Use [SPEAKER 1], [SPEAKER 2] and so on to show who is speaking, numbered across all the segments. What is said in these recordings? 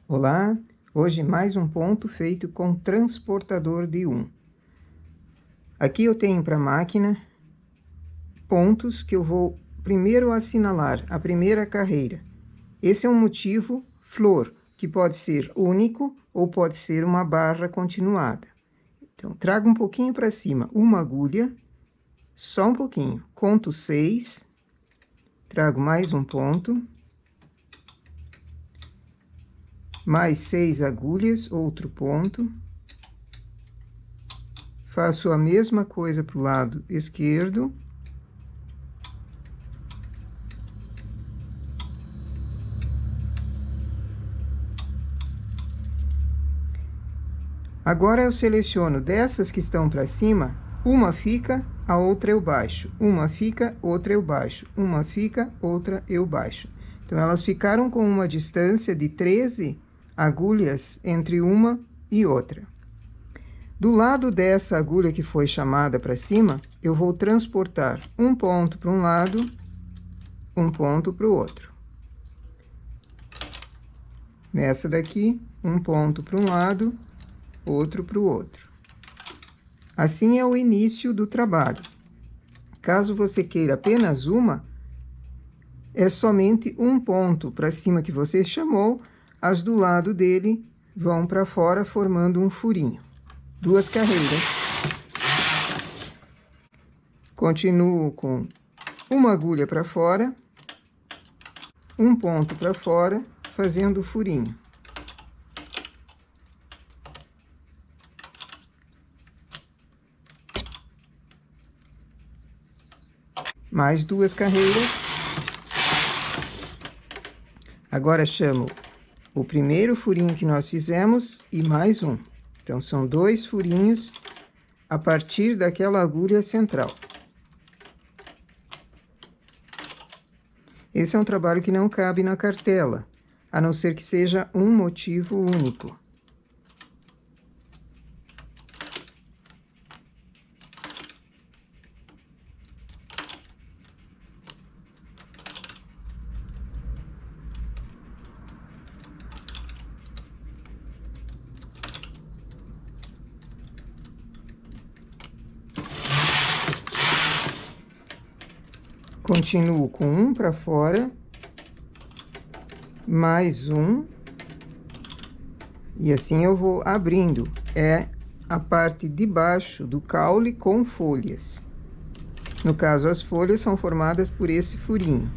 [SPEAKER 1] Olá, hoje mais um ponto feito com transportador de 1. Aqui eu tenho para a máquina pontos que eu vou primeiro assinalar a primeira carreira. Esse é um motivo flor, que pode ser único ou pode ser uma barra continuada. Então, trago um pouquinho para cima uma agulha, só um pouquinho, conto 6, trago mais um ponto, mais 6 agulhas, outro ponto. Faço a mesma coisa para o lado esquerdo. Agora eu seleciono dessas que estão para cima, uma fica, a outra eu baixo. Uma fica, outra eu baixo. Uma fica, outra eu baixo. Então, elas ficaram com uma distância de 13 agulhas entre uma e outra. Do lado dessa agulha que foi chamada para cima, eu vou transportar um ponto para um lado, um ponto para o outro. Nessa daqui, um ponto para um lado, outro para o outro. Assim é o início do trabalho. Caso você queira apenas uma, é somente um ponto para cima que você chamou, as do lado dele vão para fora formando um furinho. 2 carreiras. Continuo com uma agulha para fora, um ponto para fora, fazendo o furinho. Mais 2 carreiras. Agora chamo o primeiro furinho que nós fizemos e mais um. Então, são 2 furinhos a partir daquela agulha central. Esse é um trabalho que não cabe na cartela, a não ser que seja um motivo único. Continuo com um para fora, mais um, e assim eu vou abrindo. É a parte de baixo do caule com folhas. No caso, as folhas são formadas por esse furinho.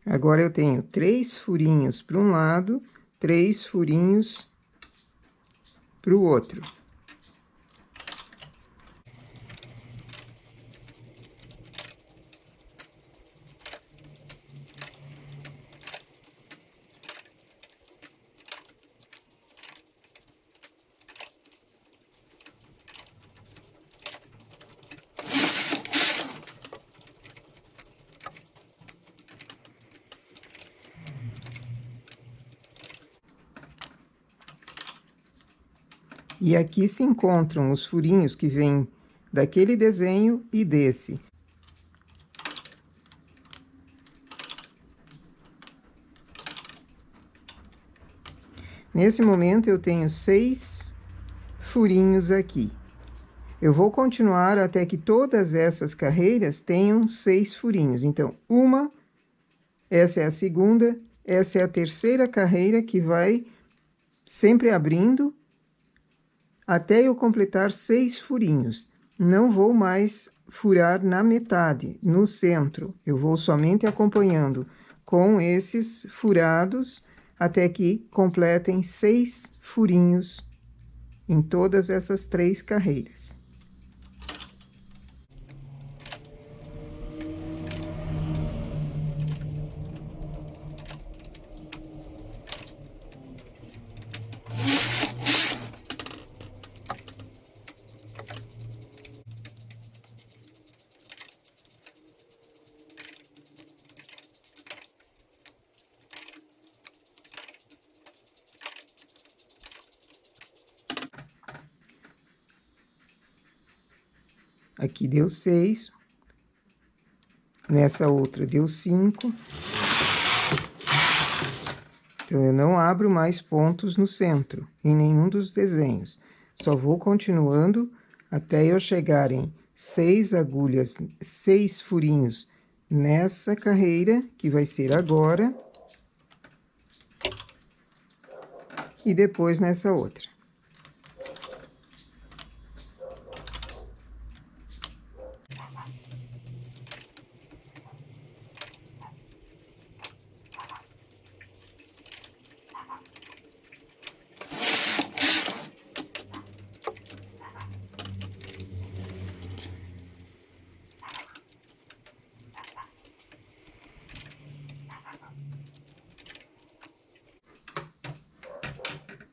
[SPEAKER 1] Agora, eu tenho 3 furinhos para um lado, 3 furinhos para o outro. E aqui se encontram os furinhos que vêm daquele desenho e desse. Nesse momento, eu tenho 6 furinhos aqui. Eu vou continuar até que todas essas carreiras tenham 6 furinhos. Então, essa é a segunda, essa é a terceira carreira que vai sempre abrindo até eu completar 6 furinhos. Não vou mais furar na metade, no centro. Eu vou somente acompanhando com esses furados até que completem 6 furinhos em todas essas 3 carreiras. Aqui deu 6. Nessa outra deu 5. Então, eu não abro mais pontos no centro, em nenhum dos desenhos. Só vou continuando até eu chegar em 6 agulhas, 6 furinhos nessa carreira, que vai ser agora. E depois nessa outra.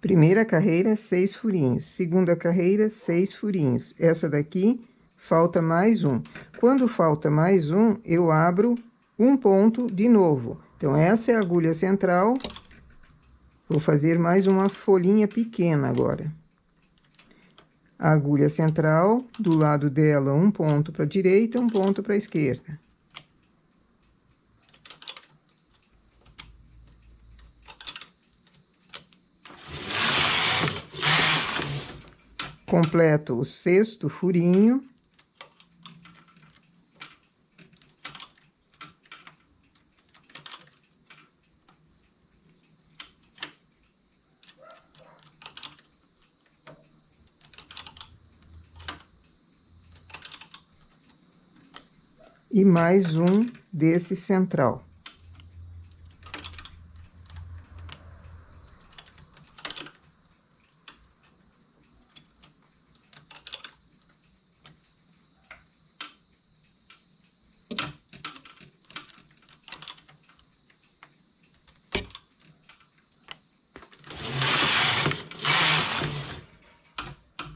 [SPEAKER 1] Primeira carreira, 6 furinhos. Segunda carreira, 6 furinhos. Essa daqui, falta mais um. Quando falta mais um, eu abro um ponto de novo. Então, essa é a agulha central. Vou fazer mais uma folhinha pequena agora. A agulha central, do lado dela, um ponto para a direita, um ponto para a esquerda. Completo o 6º furinho. E mais um desse central.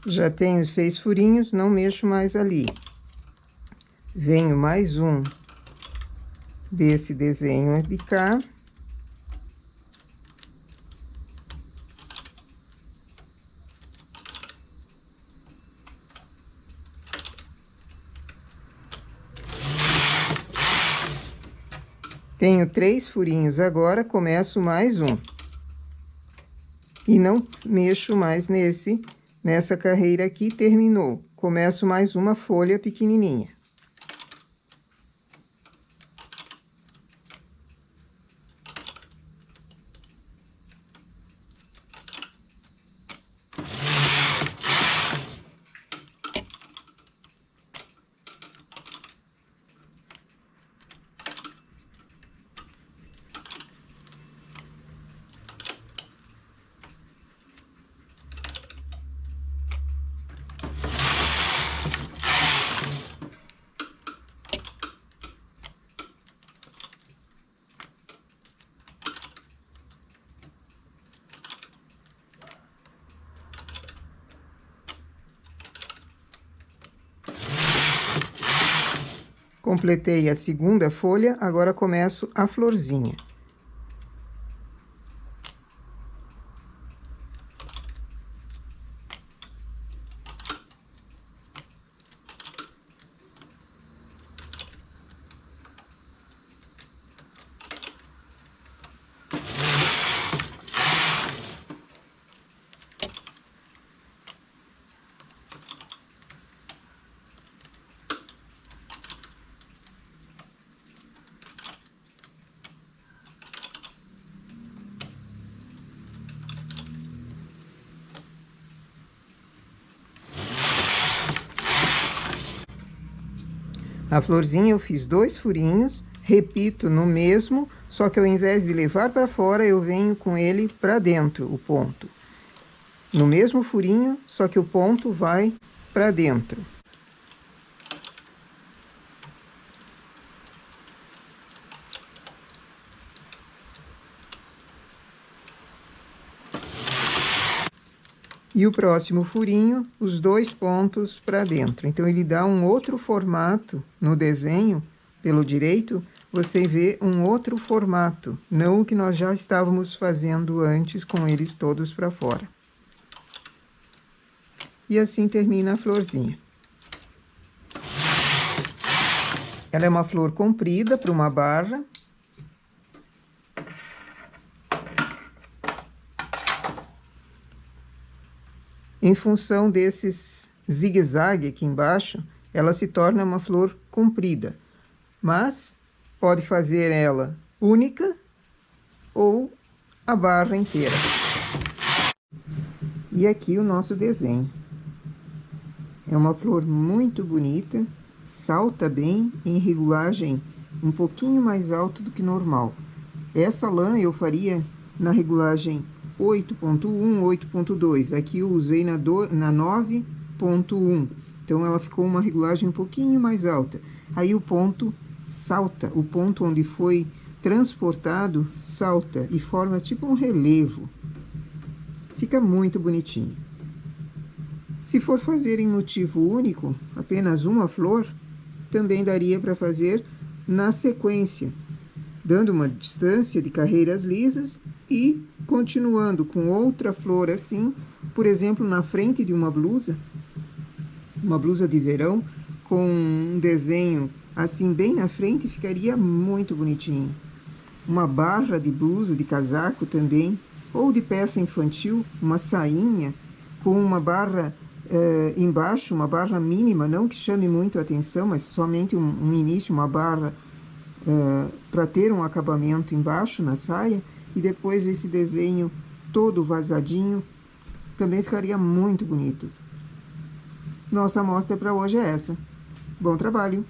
[SPEAKER 1] Já tenho 6 furinhos, não mexo mais ali. Venho mais um desse desenho de cá. Tenho 3 furinhos agora, começo mais um. E não mexo mais nessa carreira aqui, terminou. Começo mais uma folha pequenininha. Completei a segunda folha, agora começo a florzinha. A florzinha eu fiz 2 furinhos, repito no mesmo, só que ao invés de levar para fora, eu venho com ele para dentro, o ponto. No mesmo furinho, só que o ponto vai para dentro. E o próximo furinho, os 2 pontos para dentro. Então, ele dá um outro formato no desenho, pelo direito, você vê um outro formato, não o que nós já estávamos fazendo antes com eles todos para fora. E assim termina a florzinha. Ela é uma flor comprida para uma barra. Em função desses zigue-zague aqui embaixo, ela se torna uma flor comprida. Mas pode fazer ela única ou a barra inteira. E aqui o nosso desenho. É uma flor muito bonita, salta bem, em regulagem um pouquinho mais alto do que normal. Essa lã eu faria na regulagem 8.1, 8.2. Aqui eu usei na 9.1. Então, ela ficou uma regulagem um pouquinho mais alta. Aí o ponto salta, o ponto onde foi transportado salta e forma tipo um relevo. Fica muito bonitinho. Se for fazer em motivo único, apenas uma flor, também daria para fazer na sequência, dando uma distância de carreiras lisas e continuando com outra flor assim, por exemplo, na frente de uma blusa de verão, com um desenho assim bem na frente, ficaria muito bonitinho. Uma barra de blusa, de casaco também, ou de peça infantil, uma sainha com uma barra embaixo, uma barra mínima, não que chame muito a atenção, mas somente um início, uma barra para ter um acabamento embaixo na saia, e depois esse desenho todo vazadinho, também ficaria muito bonito. Nossa amostra para hoje é essa. Bom trabalho!